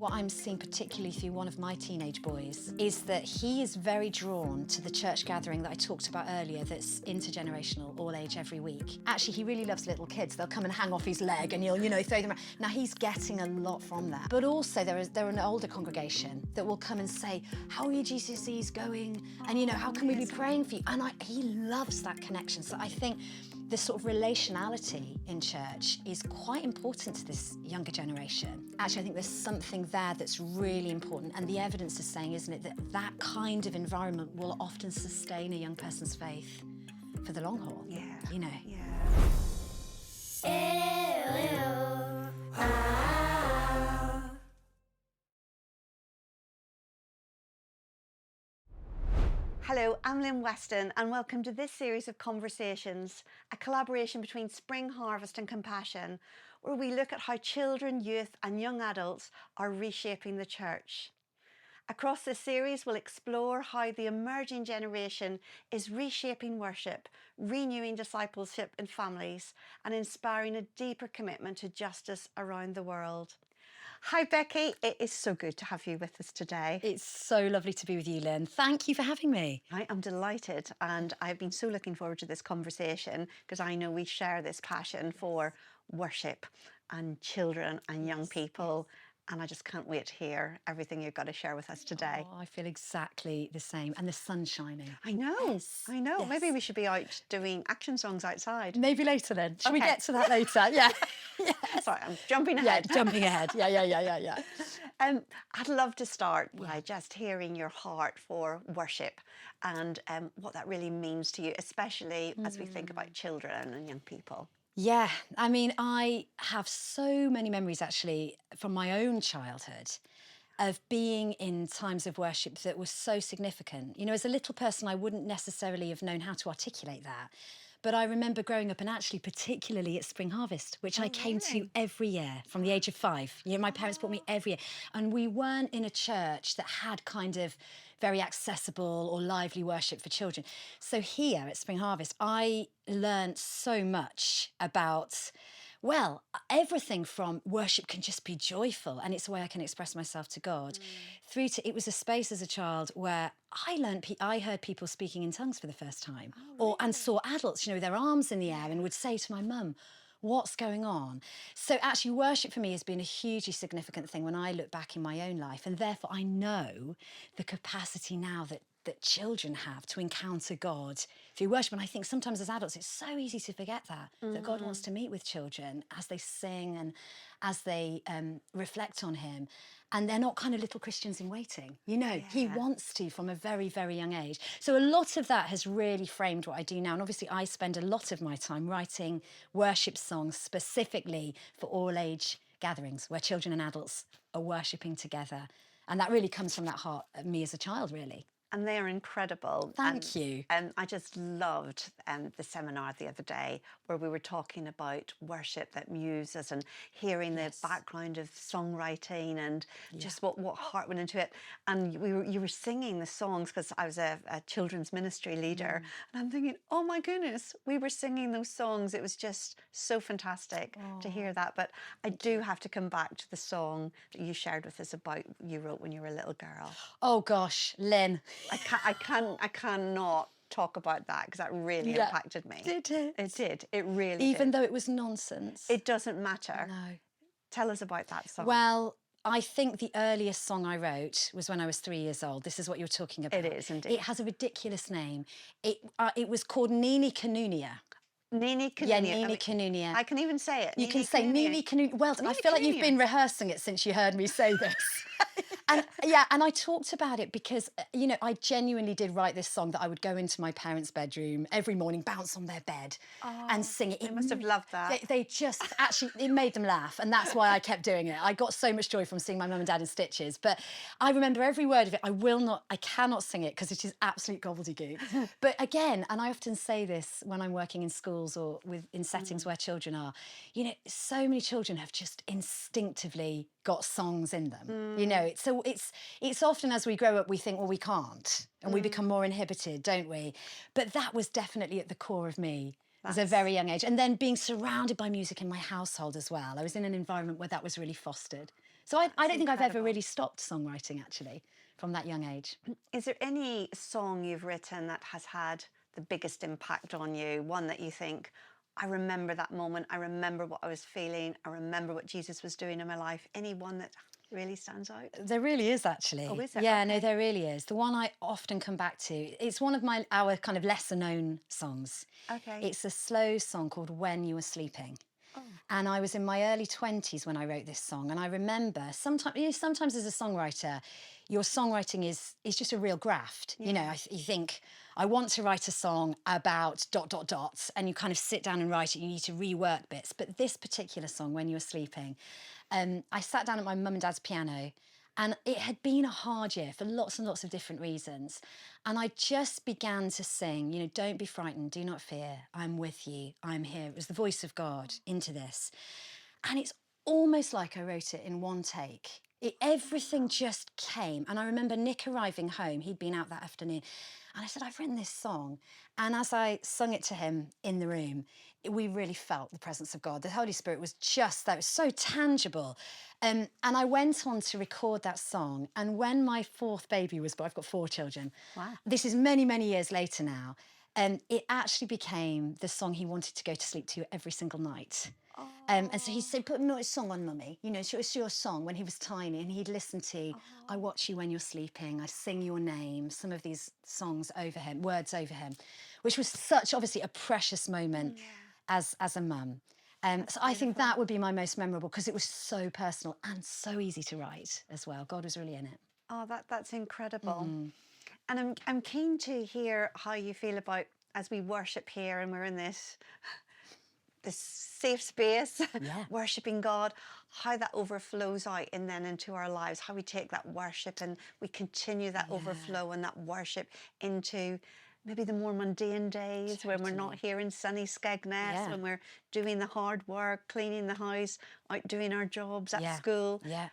What I'm seeing particularly through one of my teenage boys is that he is very drawn to the church gathering that I talked about earlier that's intergenerational, all age, every week. Actually, he really loves little kids. They'll come and hang off his leg and you'll, throw them around. Now, he's getting a lot from that. But also, they're an older congregation that will come and say, how are your GCSEs going? And, how can we be praying for you? And he loves that connection. So I think this sort of relationality in church is quite important to this younger generation. Actually, I think there's something there that's really important, and the evidence is saying, isn't it, that that kind of environment will often sustain a young person's faith for the long haul. Yeah. Yeah. Hello, I'm Lyn Weston and welcome to this series of conversations, a collaboration between Spring Harvest and Compassion, where we look at how children, youth and young adults are reshaping the church. Across this series, we'll explore how the emerging generation is reshaping worship, renewing discipleship in families and inspiring a deeper commitment to justice around the world. Hi Becky, it is so good to have you with us today. It's so lovely to be with you, Lyn. Thank you for having me. I am delighted, and I've been so looking forward to this conversation because I know we share this passion for worship and children and young people, and I just can't wait to hear everything you've got to share with us today. Oh, I feel exactly the same, and the sun's shining. I know, Yes. I know. Yes. Maybe we should be out doing action songs outside. Maybe later then. Shall we Okay. get to that later? Yeah. Yes. Sorry, I'm jumping Yeah, ahead. jumping ahead. Yeah. I'd love to start by just hearing your heart for worship and what that really means to you, especially as we think about children and young people. Yeah, I mean, I have so many memories actually from my own childhood of being in times of worship that were so significant. As a little person, I wouldn't necessarily have known how to articulate that. But I remember growing up, and actually particularly at Spring Harvest, which I came to every year from the age of 5. My parents brought me every year. And we weren't in a church that had kind of very accessible or lively worship for children. So here at Spring Harvest, I learned so much about, well, everything from worship can just be joyful and it's a way I can express myself to God, through to it was a space as a child where I heard people speaking in tongues for the first time, and saw adults, with their arms in the air and would say to my mum, what's going on? So actually worship for me has been a hugely significant thing when I look back in my own life, and therefore I know the capacity now that children have to encounter God through worship. And I think sometimes as adults, it's so easy to forget that God wants to meet with children as they sing and as they reflect on him. And they're not kind of little Christians in waiting. He wants to from a very, very young age. So a lot of that has really framed what I do now. And obviously I spend a lot of my time writing worship songs specifically for all age gatherings where children and adults are worshipping together. And that really comes from that heart of me as a child, really. And they are incredible. Thank you. And I just loved the seminar the other day where we were talking about worship that muses and hearing the background of songwriting and just what heart went into it. And you were singing the songs because I was a children's ministry leader. And I'm thinking, oh my goodness, we were singing those songs. It was just so fantastic to hear that. But I do have to come back to the song that you shared with us about you wrote when you were a little girl. Oh gosh, Lyn. I cannot talk about that because that really impacted me. Did it? It did. It really did. Even though it was nonsense? It doesn't matter. No. Tell us about that song. Well, I think the earliest song I wrote was when I was 3 years old. This is what you're talking about. It is indeed. It has a ridiculous name. It was called Nini Canunia. Nini Canunia. Yeah, Nini Canunia. I can even say it. You can say Nini Canunia. Well, I feel like you've been rehearsing it since you heard me say this. And I talked about it because, I genuinely did write this song that I would go into my parents' bedroom every morning, bounce on their bed and sing it. They must have loved that. They just, actually, it made them laugh. And that's why I kept doing it. I got so much joy from seeing my mum and dad in stitches. But I remember every word of it. I cannot sing it because it is absolute gobbledygook. But again, and I often say this when I'm working in schools or in settings where children are, so many children have just instinctively got songs in them, so it's often as we grow up we think, well, we can't, and we become more inhibited, don't we? But that was definitely at the core of me as a very young age, and then being surrounded by music in my household as well. I was in an environment where that was really fostered. So I That's don't think I've ever incredible. really stopped songwriting, actually, from that young age. Is there any song you've written that has had the biggest impact on you? One that you think, I remember that moment, I remember what I was feeling, I remember what Jesus was doing in my life. Any one that really stands out? There really is, actually. Oh, is it? Yeah, no, Okay. there really is. The one I often come back to, it's one of our kind of lesser known songs. Okay. It's a slow song called When You Were Sleeping. Oh, And I was in my early 20s when I wrote this song. And I remember sometimes as a songwriter, your songwriting is just a real graft. You know, yeah. you think, I want to write a song about ... and you kind of sit down and write it. You need to rework bits. But this particular song, When You Were Sleeping, I sat down at my mum and dad's piano, and it had been a hard year for lots and lots of different reasons. And I just began to sing, you know, don't be frightened, do not fear, I'm with you, I'm here. It was the voice of God into this. And it's almost like I wrote it in one take. Everything just came. And I remember Nick arriving home, he'd been out that afternoon, and I said, I've written this song. And as I sung it to him in the room, we really felt the presence of God. The Holy Spirit was just that, it was so tangible. And I went on to record that song. And when my fourth baby was born, I've got 4 children. Wow. This is many, many years later now. It actually became the song he wanted to go to sleep to every single night. And so he said, put a song on, Mummy. You know, it's your song, when he was tiny. And he'd listen to, I watch you when you're sleeping, I sing your name, some of these songs over him, words over him, which was such, obviously, a precious moment as a mum. So I think that would be my most memorable, because it was so personal and so easy to write as well. God was really in it. Oh, that's incredible. And I'm keen to hear how you feel about, as we worship here and we're in this safe space, Yeah. worshipping God, how that overflows out and then into our lives, how we take that worship and we continue that overflow and that worship into maybe the more mundane days when we're not here in sunny Skegness, when we're doing the hard work, cleaning the house, out doing our jobs at school. Yeah.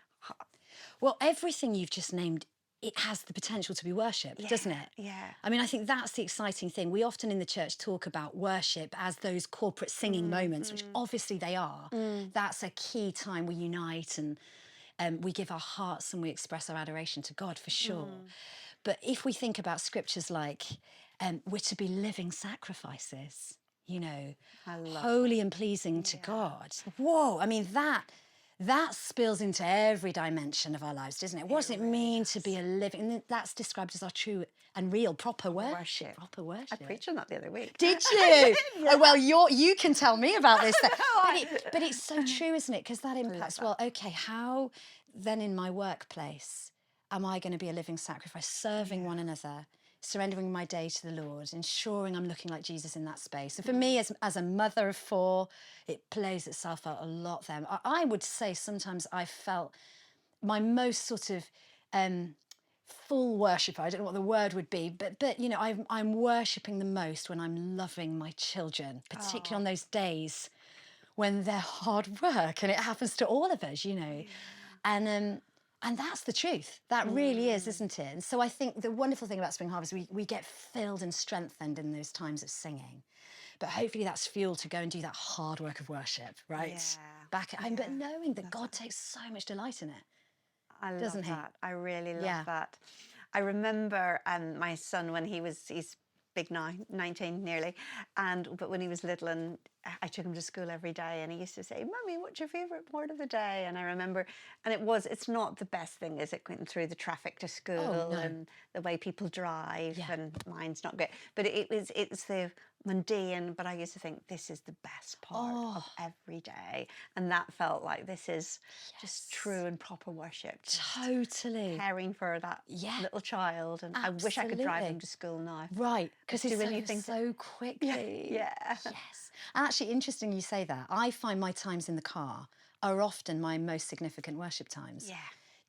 Well, everything you've just named, it has the potential to be worship, doesn't it? Yeah. I mean, I think that's the exciting thing. We often in the church talk about worship as those corporate singing moments, which obviously they are. That's a key time we unite and we give our hearts and we express our adoration to God, for sure. But if we think about scriptures like, we're to be living sacrifices, you know, holy and pleasing to God. Whoa, I mean, that spills into every dimension of our lives, doesn't it? What does it mean to be a living? And that's described as our true and real proper worship. Proper worship. I preached on that the other week. Did you? Oh, well, you can tell me about this then. But it's so true, isn't it? Because that impacts, well, okay, how then in my workplace am I going to be a living sacrifice, serving one another, surrendering my day to the Lord, ensuring I'm looking like Jesus in that space? And for me, as a mother of 4, it plays itself out a lot then. I would say sometimes I felt my most sort of full worship. I don't know what the word would be, but you know, I'm worshipping the most when I'm loving my children, particularly on those days when they're hard work, and it happens to all of us, you know. And that's the truth. That really is, isn't it? And so I think the wonderful thing about Spring Harvest, we get filled and strengthened in those times of singing. But hopefully that's fuel to go and do that hard work of worshop, right? Yeah. Back at home, but knowing that God takes so much delight in it. I love Doesn't he? that. I really love that. I remember my son when he's big now, 19 nearly, but when he was little, and I took him to school every day, and he used to say, "Mummy, what's your favourite part of the day?" And I remember, and it's not the best thing, is it, going through the traffic to school and the way people drive, and mine's not good. But it's the mundane, but I used to think this is the best part of every day, and that felt like this is just true and proper worship. Totally. Caring for that little child, and I wish I could drive him to school now. Right, because Do it's anything so quickly. Yeah. Yes. And actually, interesting you say that. I find my times in the car are often my most significant worship times. Yeah.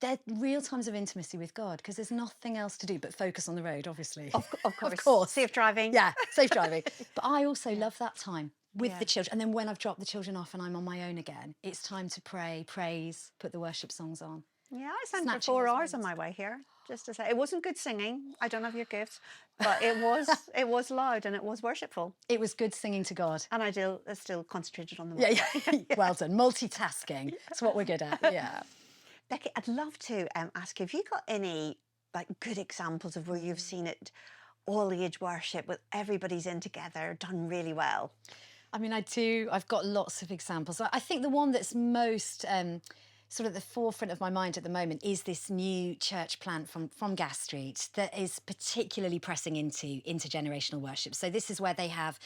They're real times of intimacy with God, because there's nothing else to do but focus on the road, obviously. Of course. Of course. Safe driving. Yeah, safe driving. But I also love that time with the children. And then when I've dropped the children off and I'm on my own again, it's time to pray, praise, put the worship songs on. Yeah, I sang for 4 hours on my way here, just to say. It wasn't good singing. I don't have your gifts, but it was loud and it was worshipful. It was good singing to God. And I still concentrated on the Yeah. Well done. Multitasking. It's what we're good at. Yeah. Becky, I'd love to ask you, have you got any like good examples of where you've seen it all age worship with everybody's in together done really well? I mean, I do. I've got lots of examples. I think the one that's most sort of at the forefront of my mind at the moment is this new church plant from Gas Street that is particularly pressing into intergenerational worship. So this is where they have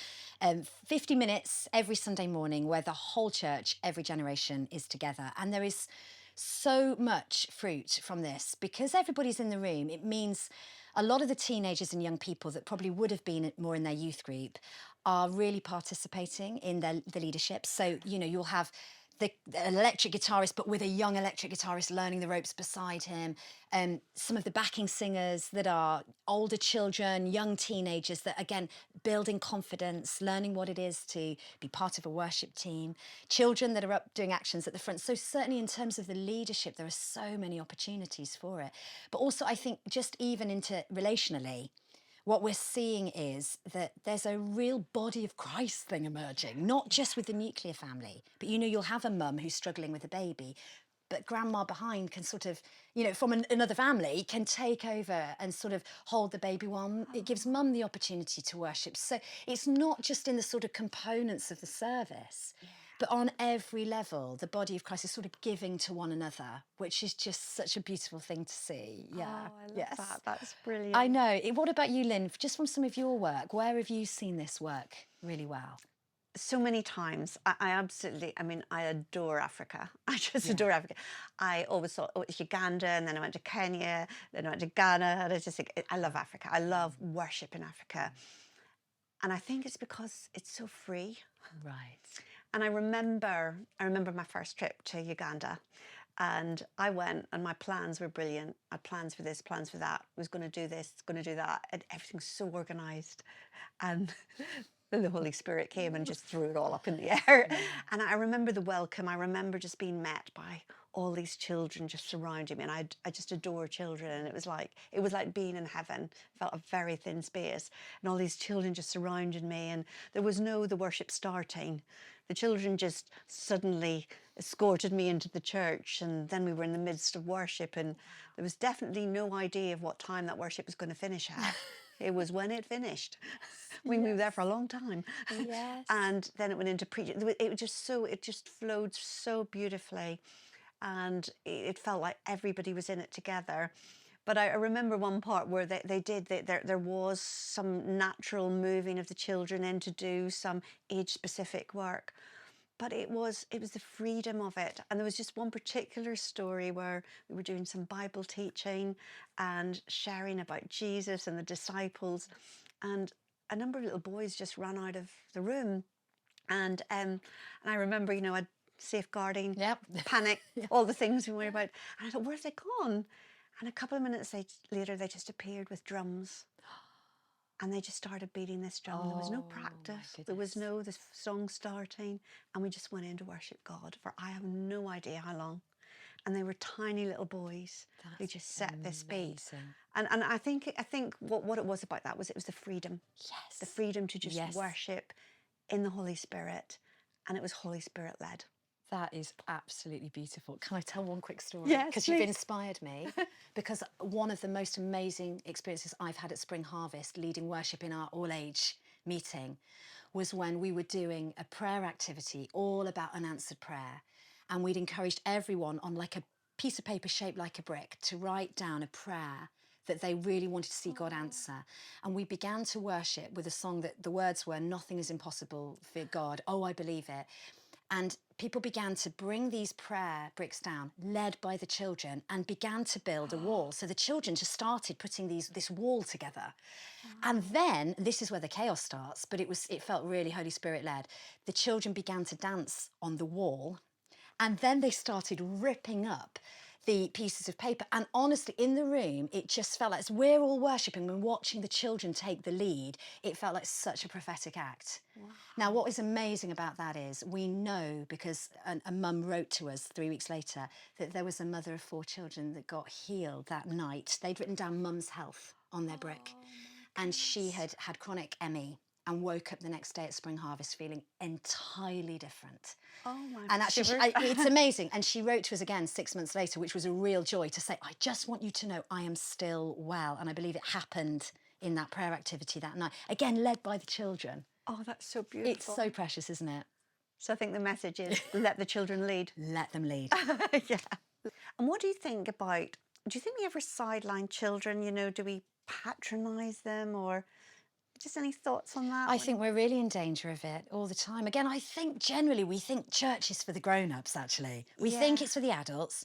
50 minutes every Sunday morning where the whole church, every generation is together. And there is so much fruit from this because everybody's in the room. It means a lot of the teenagers and young people that probably would have been more in their youth group are really participating in the leadership. So, you know, you'll have an electric guitarist, but with a young electric guitarist learning the ropes beside him. Some of the backing singers that are older children, young teenagers that, again, building confidence, learning what it is to be part of a worship team. Children that are up doing actions at the front. So certainly in terms of the leadership, there are so many opportunities for it. But also, I think just even into relationally, what we're seeing is that there's a real body of Christ thing emerging, not just with the nuclear family, but you know, you'll have a mum who's struggling with a baby, but grandma behind can sort of, you know, from another family can take over and sort of hold the baby while it gives mum the opportunity to worship. So it's not just in the sort of components of the service, but on every level, the body of Christ is sort of giving to one another, which is just such a beautiful thing to see. Yeah. Oh, I love Yes. that. That's brilliant. I know. What about you, Lynn? Just from some of your work, where have you seen this work really well? So many times. I absolutely, I mean, I adore Africa. I just Yeah. adore Africa. I always thought, oh, it's Uganda, and then I went to Kenya, then I went to Ghana, and I just think, I love Africa. I love worship in Africa. And I think it's because it's so free. Right. And I remember my first trip to Uganda, and I went, and my plans were brilliant. I had plans for this, plans for that. I was going to do this, going to do that, and everything's so organized. And then the Holy Spirit came and just threw it all up in the air. And I remember the welcome. I remember just being met by all these children just surrounding me, and I just adore children. And it was like being in heaven. Felt a very thin space, and all these children just surrounded me. And there was no the worship starting. The children just suddenly escorted me into the church, and then we were in the midst of worship, and there was definitely no idea of what time that worship was going to finish at. It was when it finished. We were there for a long time. Yes. And then it went into preaching. It just flowed so beautifully, and it felt like everybody was in it together. But I remember one part where there was some natural moving of the children in to do some age-specific work. But it was the freedom of it. And there was just one particular story where we were doing some Bible teaching and sharing about Jesus and the disciples. And a number of little boys just ran out of the room. And I remember, I'd safeguarding, Yep. panic, all the things we worry about. And I thought, where have they gone? And a couple of minutes later, they just appeared with drums. And they just started beating this drum. There was no Oh, my practice. There was goodness. no the song starting. And we just went in to worship God for I have no idea how long. And they were tiny little boys who That's just set this beat. amazing. And I think what it was about that was it was the freedom. Yes. The freedom to just Yes. worship in the Holy Spirit. And it was Holy Spirit led. That is absolutely beautiful. Can I tell one quick story? Yes, Because you've please. inspired me. Because one of the most amazing experiences I've had at Spring Harvest, leading worship in our all-age meeting, was when we were doing a prayer activity all about unanswered prayer. And we'd encouraged everyone on like a piece of paper shaped like a brick to write down a prayer that they really wanted to see God answer. And we began to worship with a song that the words were, "Nothing is impossible for God. Oh, I believe it." And people began to bring these prayer bricks down, led by the children, and began to build a wall. So the children just started putting this wall together. And then, this is where the chaos starts, but it felt really Holy Spirit led. The children began to dance on the wall, and then they started ripping up the pieces of paper. And honestly, in the room, it just felt like, as we're all worshipping and watching the children take the lead, it felt like such a prophetic act. Wow. Now, what is amazing about that is we know, because a mum wrote to us 3 weeks later, that there was a mother of 4 children that got healed that night. They'd written down mum's health on their brick. And she had chronic ME. and woke up the next day at Spring Harvest feeling entirely different. Oh my And actually, shivers. it's amazing. And she wrote to us again 6 months later, which was a real joy, to say, I just want you to know I am still well. And I believe it happened in that prayer activity that night. Again, led by the children. Oh, that's so It's beautiful. so precious, isn't it? So I think the message is let the children lead. Let them lead. Yeah. And what do you think about, do you think we ever sideline children? You know, do we patronise them, or just any thoughts on that? I think we're really in danger of it all the time. Again, I think generally we think church is for the grown-ups, actually. We think Yeah. it's for the adults.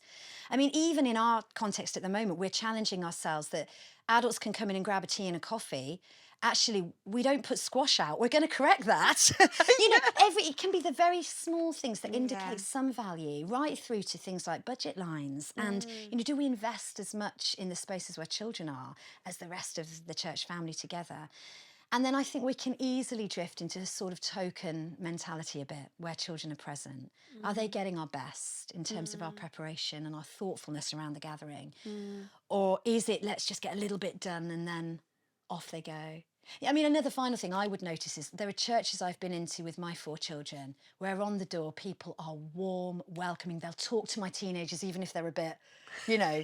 I mean, even in our context at the moment, we're challenging ourselves that adults can come in and grab a tea and a coffee. Actually, we don't put squash out. We're going to correct that. You know, it can be the very small things that indicate some value, right through to things like budget lines. And, you know, do we invest as much in the spaces where children are as the rest of the church family together? And then I think we can easily drift into a sort of token mentality a bit, where children are present. Are they getting our best in terms of our preparation and our thoughtfulness around the gathering? Or is it, let's just get a little bit done and then off they go? I mean, another final thing I would notice is there are churches I've been into with my 4 children where on the door people are warm, welcoming. They'll talk to my teenagers even if they're a bit, you know,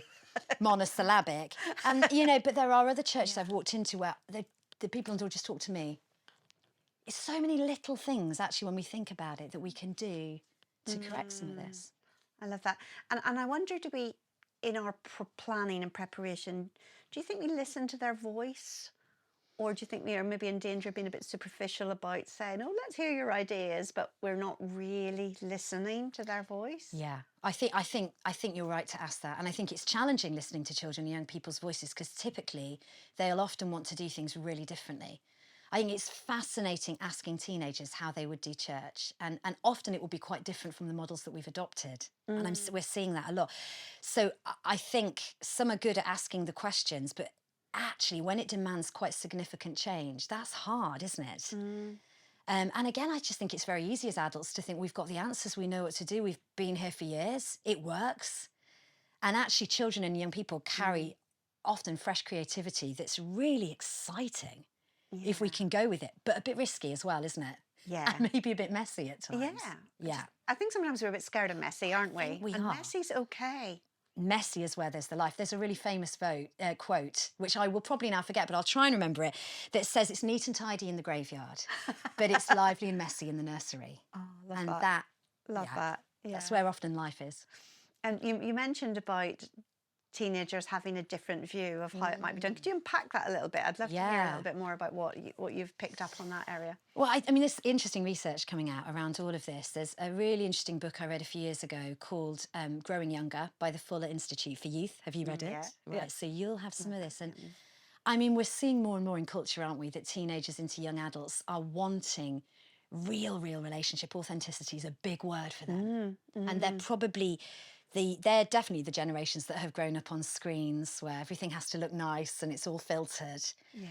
monosyllabic. And, you know, but there are other churches I've walked into where the people on the door just talk to me. It's so many little things, actually, when we think about it, that we can do to correct some of this. I love that. And I wonder, do we, in our planning and preparation, do you think we listen to their voice? Or do you think we are maybe in danger of being a bit superficial about saying, oh, let's hear your ideas, but we're not really listening to their voice? Yeah, I think you're right to ask that. And I think it's challenging listening to children and young people's voices, because typically they'll often want to do things really differently. I think it's fascinating asking teenagers how they would do church. And often it will be quite different from the models that we've adopted. And we're seeing that a lot. So I think some are good at asking the questions, but actually when it demands quite significant change, that's hard, isn't it? And again, I just think it's very easy as adults to think we've got the answers, we know what to do, we've been here for years, it works. And actually children and young people carry often fresh creativity that's really exciting if we can go with it, but a bit risky as well, isn't it? Yeah. And maybe a bit messy at times. Yeah. I think sometimes we're a bit scared of messy, aren't we? We and are. messy's okay. Messy is where there's the life. There's a really famous quote, which I will probably now forget, but I'll try and remember it, that says it's neat and tidy in the graveyard, but it's lively and messy in the nursery. Oh, love And that. Love that. Yeah. That's where often life is. And you mentioned about teenagers having a different view of how it might be done. Could you unpack that a little bit? I'd love to hear a little bit more about what you've picked up on that area. Well, I mean, there's interesting research coming out around all of this. There's a really interesting book I read a few years ago called Growing Younger by the Fuller Institute for Youth. Have you read it? Right, yeah. So you'll have some of this. And I mean, we're seeing more and more in culture, aren't we, that teenagers into young adults are wanting real relationship. Authenticity is a big word for them. And they're probably... they're definitely the generations that have grown up on screens where everything has to look nice and it's all filtered. Yeah.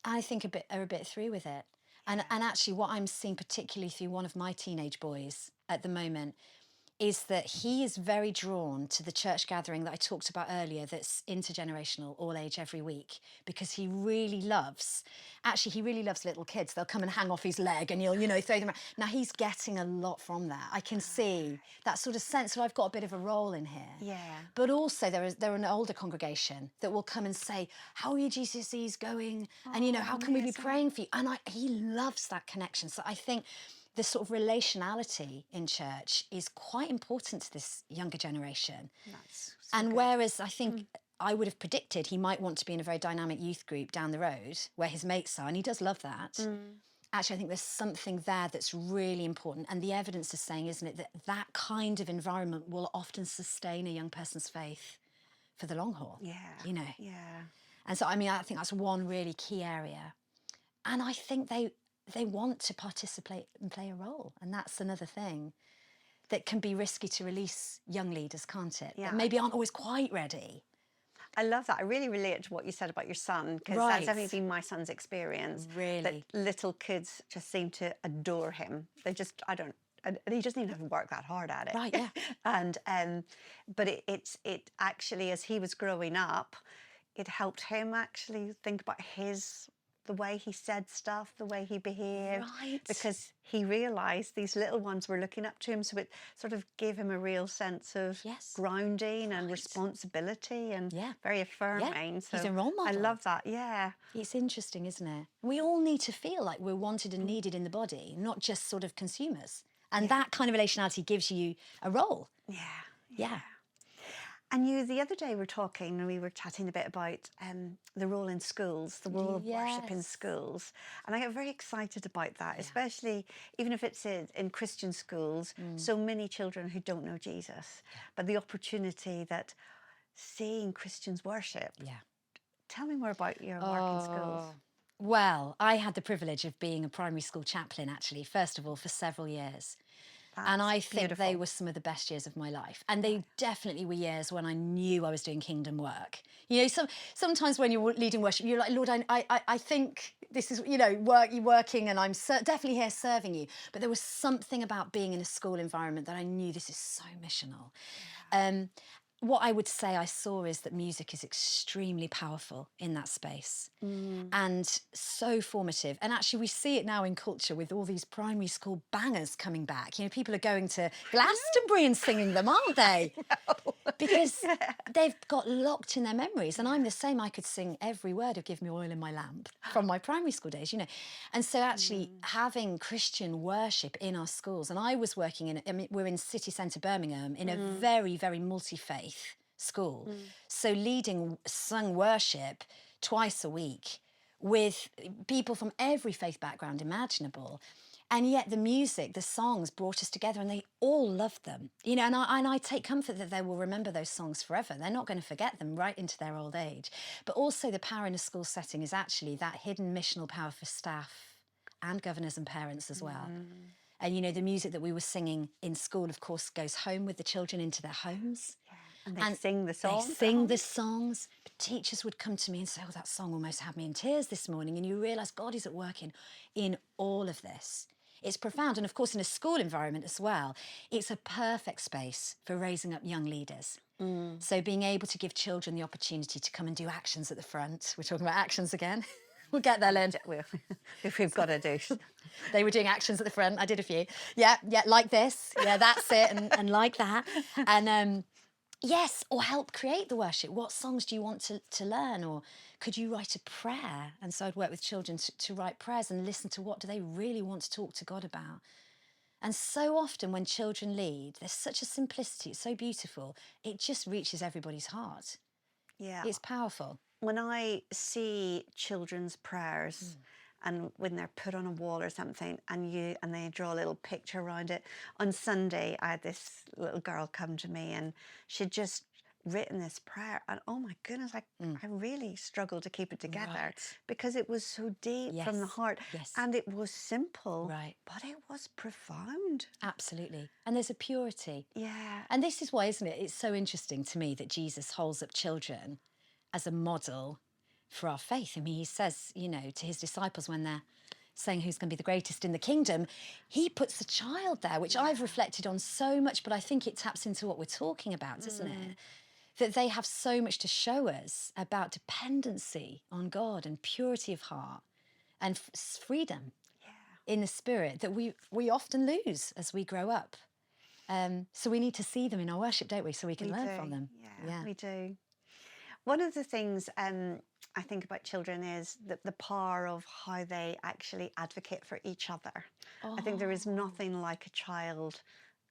I think are a bit through with it. And actually what I'm seeing particularly through one of my teenage boys at the moment is that he is very drawn to the church gathering that I talked about earlier, that's intergenerational, all age, every week, because he really loves little kids. They'll come and hang off his leg and you'll, throw them around. Now he's getting a lot from that. I can see that sort of sense that I've got a bit of a role in here. Yeah. But also they're an older congregation that will come and say, how are your GCSEs going? And, how can we be praying for you? And he loves that connection. So I think the sort of relationality in church is quite important to this younger generation. That's so and good. Whereas I think I would have predicted he might want to be in a very dynamic youth group down the road where his mates are, and he does love that. Actually, I think there's something there that's really important. And the evidence is saying, isn't it, that that kind of environment will often sustain a young person's faith for the long haul. Yeah. Yeah. And so, I mean, I think that's one really key area. And I think they want to participate and play a role. And that's another thing that can be risky to release young leaders, can't it? Yeah. That maybe aren't always quite ready. I love that. I really relate to what you said about your son, because that's definitely been my son's experience. Really? That little kids just seem to adore him. They just, and he doesn't even have to work that hard at it. Right, yeah. And but it actually, as he was growing up, it helped him actually think about his the way he said stuff, the way he behaved, Right. because he realised these little ones were looking up to him. So it sort of gave him a real sense of Yes. grounding and Right. responsibility, and Yeah. very Yeah. affirming. He's So a role I model. love that. Yeah. It's interesting, isn't it? We all need to feel like we're wanted and needed in the body, not just sort of consumers. And that kind of relationality gives you a role. Yeah. Yeah. And you, the other day, were talking and we were chatting a bit about the role in schools, the role of worship in Yes. schools. And I get very excited about that, Yeah. especially even if it's in Christian schools, so many children who don't know Jesus. But the opportunity that seeing Christians worship. Yeah. Tell me more about your work in schools. Well, I had the privilege of being a primary school chaplain, actually, first of all, for several years. And I That's think they beautiful. were some of the best years of my life. And they definitely were years when I knew I was doing kingdom work. You know, sometimes when you're leading worship, you're like, Lord, I think this is, you know, you're working and I'm definitely here serving you. But there was something about being in a school environment that I knew this is so missional. What I would say I saw is that music is extremely powerful in that space and so formative. And actually, we see it now in culture with all these primary school bangers coming back. You know, people are going to Glastonbury and singing them, aren't they? Because they've got locked in their memories. And I'm the same. I could sing every word of Give Me Oil in My Lamp from my primary school days, you know. And so actually having Christian worship in our schools, and I was working we're in city centre Birmingham, in a very, very multi-faith school. So leading sung worship twice a week with people from every faith background imaginable. And yet the music, the songs brought us together and they all loved them. You know, and I take comfort that they will remember those songs forever. They're not going to forget them right into their old age. But also the power in a school setting is actually that hidden missional power for staff and governors and parents as well. And, you know, the music that we were singing in school, of course, goes home with the children into their homes. And they sing the songs. They sing the songs. But teachers would come to me and say, oh, that song almost had me in tears this morning. And you realise God is at work in all of this. It's profound. And of course, in a school environment as well, it's a perfect space for raising up young leaders. So being able to give children the opportunity to come and do actions at the front. We're talking about actions again. We'll get there, Lyn. If we've got to do. They were doing actions at the front. I did a few. Yeah, like this. Yeah, that's it. And like that. And yes, or help create the worship. What songs do you want to learn? Or could you write a prayer? And so I'd work with children to write prayers and listen to what do they really want to talk to God about. And so often when children lead, there's such a simplicity. It's so beautiful. It just reaches everybody's heart. Yeah. It's powerful. When I see children's prayers and when they're put on a wall or something and they draw a little picture around it. On Sunday, I had this little girl come to me and she'd just written this prayer and oh my goodness, I really struggled to keep it together because it was so deep from the heart and it was simple, but it was profound. Absolutely. And there's a purity. Yeah. And this is why, isn't it? It's so interesting to me that Jesus holds up children as a model for our faith. I mean, he says, you know, to his disciples when they're saying who's going to be the greatest in the kingdom, he puts the child there, which I've reflected on so much, but I think it taps into what we're talking about, doesn't it? That they have so much to show us about dependency on God and purity of heart and freedom in the spirit that we often lose as we grow up. So we need to see them in our worship, don't we? So we can learn from them. Yeah, we do. One of the things I think about children is the power of how they actually advocate for each other. I think there is nothing like a child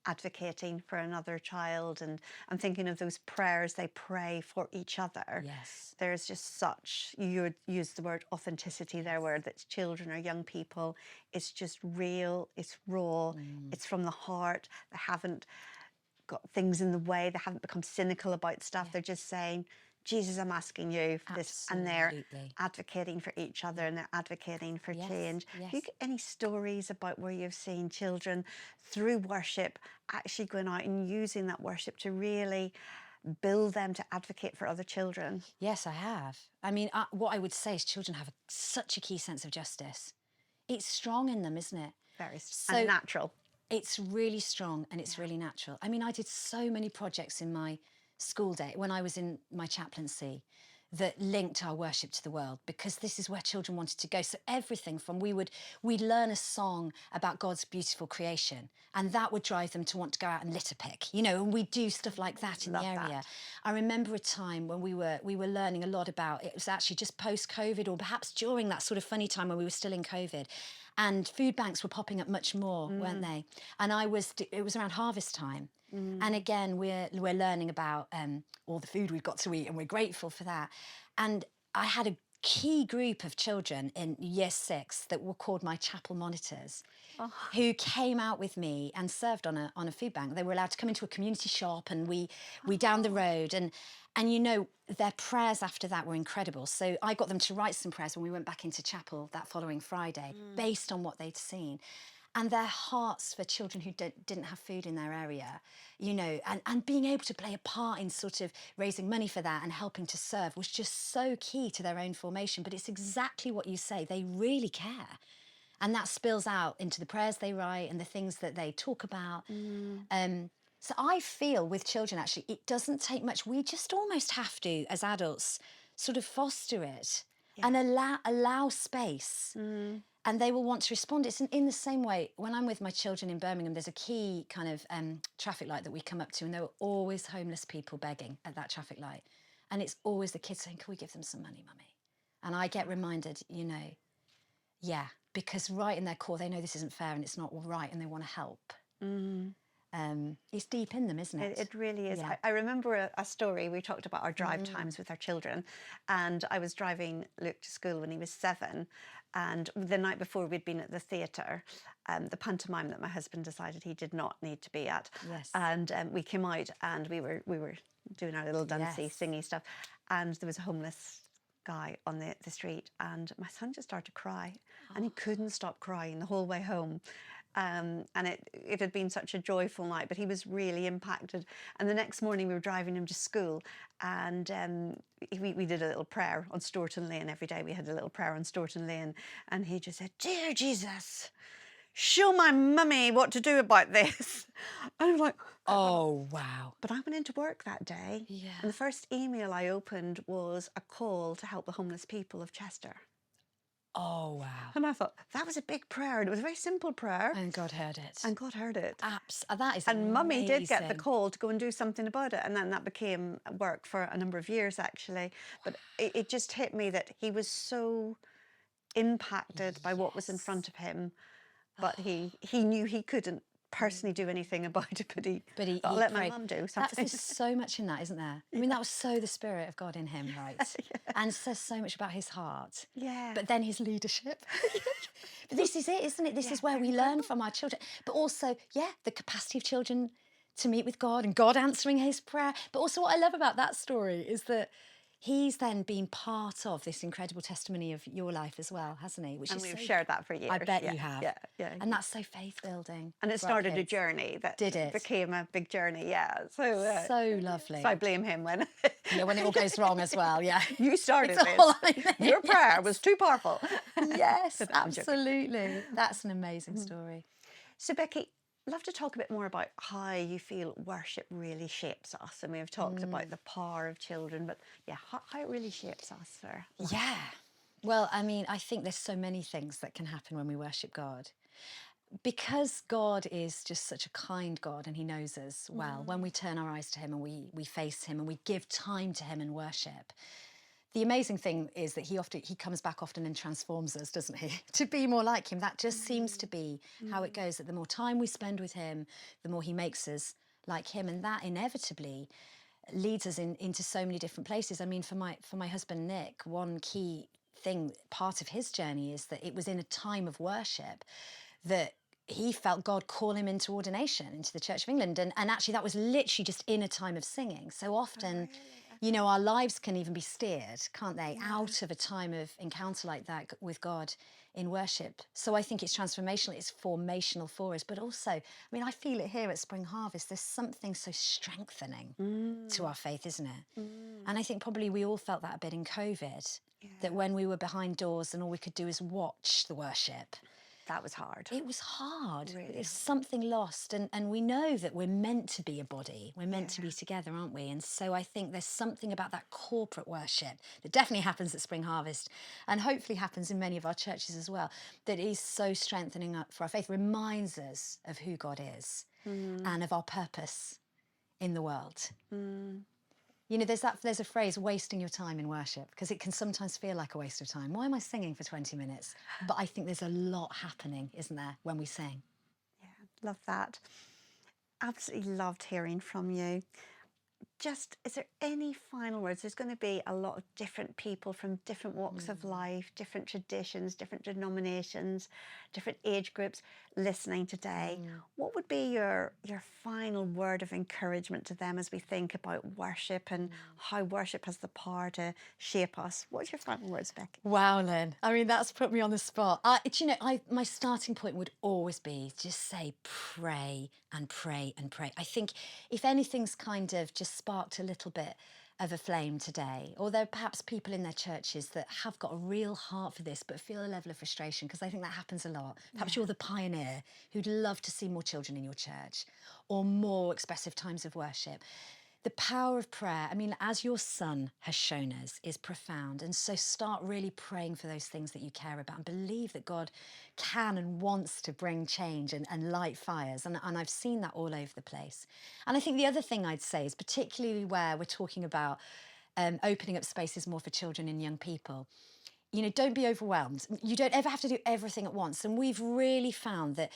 advocating for another child, and I'm thinking of those prayers they pray for each other. Yes. There's just such, you would use the word authenticity there, where that's children or young people. It's just real, it's raw, it's from the heart. They haven't got things in the way, they haven't become cynical about stuff. They're just saying, Jesus, I'm asking you for this. And they're advocating for each other and they're advocating for change. Have you got any stories about where you've seen children through worship actually going out and using that worship to really build them to advocate for other children? Yes, I have. I mean, what I would say is children have such a key sense of justice. It's strong in them, isn't it? Very and natural. It's really strong and it's really natural. I mean, I did so many projects in my school day when I was in my chaplaincy that linked our worship to the world, because this is where children wanted to go. So everything from we'd learn a song about God's beautiful creation, and that would drive them to want to go out and litter pick, and we'd do stuff like that in Love the area. that. I remember a time when we were learning a lot about, it was actually just post-COVID, or perhaps during that sort of funny time when we were still in COVID, and food banks were popping up much more, weren't they? And it was around harvest time. And again, we're learning about all the food we've got to eat, and we're grateful for that. And I had a key group of children in year 6 that were called my chapel monitors, who came out with me and served on a food bank. They were allowed to come into a community shop, and we down the road, and their prayers after that were incredible. So I got them to write some prayers when we went back into chapel that following Friday, based on what they'd seen. And their hearts for children who didn't have food in their area, and being able to play a part in sort of raising money for that and helping to serve was just so key to their own formation. But it's exactly what you say, they really care. And that spills out into the prayers they write and the things that they talk about. So I feel with children, actually, it doesn't take much. We just almost have to, as adults, sort of foster it and allow space. And they will want to respond. It's in the same way, when I'm with my children in Birmingham, there's a key kind of traffic light that we come up to, and there are always homeless people begging at that traffic light. And it's always the kids saying, can we give them some money, mummy? And I get reminded, because right in their core, they know this isn't fair and it's not all right, and they want to help. It's deep in them, isn't it? It really is. Yeah. I remember a story. We talked about our drive times with our children, and I was driving Luke to school when he was 7, and the night before we'd been at the theatre, the pantomime that my husband decided he did not need to be at. Yes. And we came out and we were doing our little dancey, singy stuff, and there was a homeless guy on the street, and my son just started to cry, and he couldn't stop crying the whole way home. And it had been such a joyful night, but he was really impacted. And the next morning we were driving him to school, and we did a little prayer on Stourton Lane. Every day we had a little prayer on Stourton Lane, and he just said, "Dear Jesus, show my mummy what to do about this." And I was like, Oh, wow. but I went into work that day, Yeah. and the first email I opened was a call to help the homeless people of Chester. Oh, wow. And I thought, that was a big prayer, and it was a very simple prayer. And God heard it. And God heard it. That is And Mummy did get the amazing. call to go and do something about it. And then that became work for a number of years, actually. But it just hit me that he was so impacted by what was in front of him. But he knew he couldn't personally do anything about it. But he thought, let my prayed. mum do something. There's so much in that, isn't there? I mean, that was so the Spirit of God in him, right? And says so much about his heart. Yeah. But then his leadership. But this is it, isn't it? This is where we learn from our children. But also, the capacity of children to meet with God and God answering his prayer. But also what I love about that story is that he's then been part of this incredible testimony of your life as well, hasn't he? Which And is we've so, shared that for years. I bet you have. Yeah. And that's so faith building. And it for our started a kids. journey that Did it? became a big journey, yeah. So, So lovely. so I blame him when When it all goes wrong as well, you started It's this. all on him. Your prayer was too powerful. Yes, I'm joking. absolutely. That's an amazing story. So Becky, I'd love to talk a bit more about how you feel worship really shapes us. And we've talked about the power of children, but how it really shapes us. Yeah. Well, I mean, I think there's so many things that can happen when we worship God. Because God is just such a kind God and he knows us well, when we turn our eyes to him and we face him and we give time to him in worship, the amazing thing is that he comes back often and transforms us, doesn't he? To be more like him. That just seems to be how it goes, that the more time we spend with him, the more he makes us like him. And that inevitably leads us into so many different places. I mean, for my husband, Nick, one key thing, part of his journey is that it was in a time of worship that he felt God call him into ordination, into the Church of England. And actually that was literally just in a time of singing. So often, our lives can even be steered, can't they, out of a time of encounter like that with God in worship. So I think it's transformational, it's formational for us. But also, I mean, I feel it here at Spring Harvest. There's something so strengthening to our faith, isn't it? And I think probably we all felt that a bit in COVID, that when we were behind doors and all we could do is watch the worship, That was hard. It was hard. Really There's something lost. And we know that we're meant to be a body. We're meant to Yeah. be together, aren't we? And so I think there's something about that corporate worship that definitely happens at Spring Harvest and hopefully happens in many of our churches as well, that is so strengthening up for our faith, reminds us of who God is and of our purpose in the world. You know, there's a phrase, wasting your time in worship, because it can sometimes feel like a waste of time. Why am I singing for 20 minutes? But I think there's a lot happening, isn't there, when we sing? Yeah, love that. Absolutely loved hearing from you. Just, is there any final words? There's going to be a lot of different people from different walks of life, different traditions, different denominations, different age groups listening today. What would be your final word of encouragement to them as we think about worship and how worship has the power to shape us? What's your final words, Becky? Wow, Lyn. I mean, that's put me on the spot. Do you know, my starting point would always be just say pray and pray and pray. I think if anything's kind of just sparked a little bit of a flame today, or there are perhaps people in their churches that have got a real heart for this but feel a level of frustration, because I think that happens a lot. Perhaps you're the pioneer who'd love to see more children in your church or more expressive times of worship. The power of prayer, I mean, as your son has shown us, is profound. And so start really praying for those things that you care about and believe that God can and wants to bring change and light fires. And I've seen that all over the place. And I think the other thing I'd say is, particularly where we're talking about opening up spaces more for children and young people, you know, don't be overwhelmed. You don't ever have to do everything at once. And we've really found that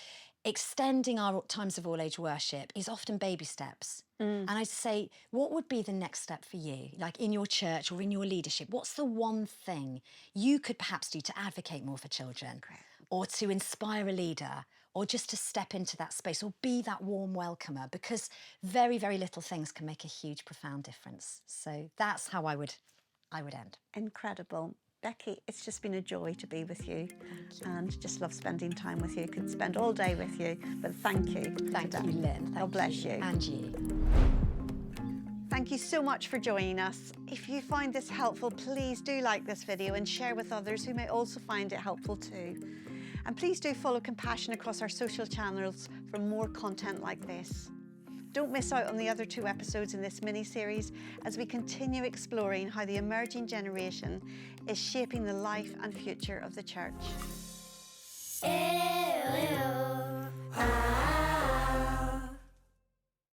extending our times of all age worship is often baby steps. And I'd say, what would be the next step for you, like in your church or in your leadership? What's the one thing you could perhaps do to advocate more for children, or to inspire a leader, or just to step into that space, or be that warm welcomer? Because very, very little things can make a huge, profound difference. So that's how I would end. Incredible. Becky, it's just been a joy to be with you, and just love spending time with you. Could spend all day with you, but thank you. Thank you, Lyn. God bless you. And you. Thank you so much for joining us. If you find this helpful, please do like this video and share with others who may also find it helpful too. And please do follow Compassion across our social channels for more content like this. Don't miss out on the other 2 episodes in this mini-series as we continue exploring how the emerging generation is shaping the life and future of the church. Ew, ew.